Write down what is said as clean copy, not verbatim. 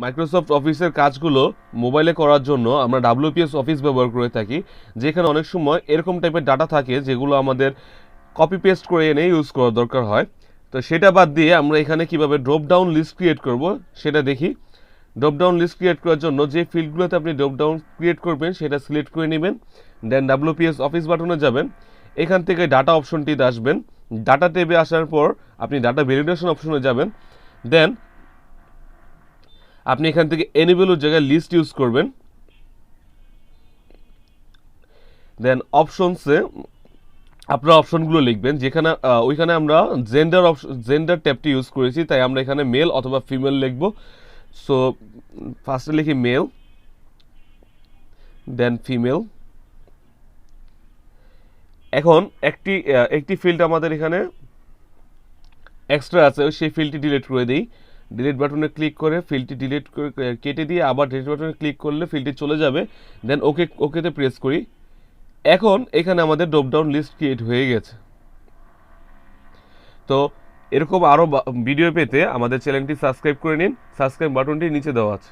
Microsoft অফিসের কাজগুলো মোবাইলে করার জন্য আমরা WPS অফিস ব্যবহার করে থাকি, যেখানে অনেক সময় এরকম টাইপের ডাটা থাকে যেগুলো আমাদের কপি পেস্ট করে এনে ইউজ করার দরকার হয়। তো সেটা বাদ দিয়ে আমরা এখানে কিভাবে ড্রপ ডাউন লিস্ট ক্রিয়েট করব সেটা দেখি। ড্রপ ডাউন লিস্ট ক্রিয়েট করার জন্য যে ফিল্ডগুলোতে আপনি ড্রপ ডাউন ক্রিয়েট করবেন সেটা সিলেক্ট করে নেবেন, দেন WPS অফিস বাটনে যাবেন, এখান থেকে ডাটা অপশনটিতে আসবেন। ডাটা ট্যাবে আসার পর আপনি ডাটা ভ্যালিডেশন অপশনে যাবেন, দেন আপনি এখান থেকে এনেবলের জায়গায় লিস্ট ইউজ করবেন, দেন অপশনসে আপনার অপশনগুলো লিখবেন, যেখানে ওইখানে আমরা জেন্ডার ট্যাবটি ইউজ করেছি, তাই আমরা এখানে মেল অথবা ফিমেল লিখব। সো ফার্স্টে লিখি মেল, দেন ফিমেল। এখন একটি ফিল্ড আমাদের এখানে এক্সট্রা আছে, সেই ফিল্ডটি ডিলিট করে দিই। ডিলিট বাটনে ক্লিক করে ফিল্ডটি ডিলিট করে কেটে দিয়ে আবার ডিলিট বাটনে ক্লিক করলে ফিল্ডটি চলে যাবে, দেন ওকেতে প্রেস করি। এখন এখানে আমাদের ড্রপ ডাউন লিস্ট ক্রিয়েট হয়ে গেছে। তো এরকম আরও ভিডিও পেতে আমাদের চ্যানেলটি সাবস্ক্রাইব করে নিন, সাবস্ক্রাইব বাটনটি নিচে দেওয়া আছে।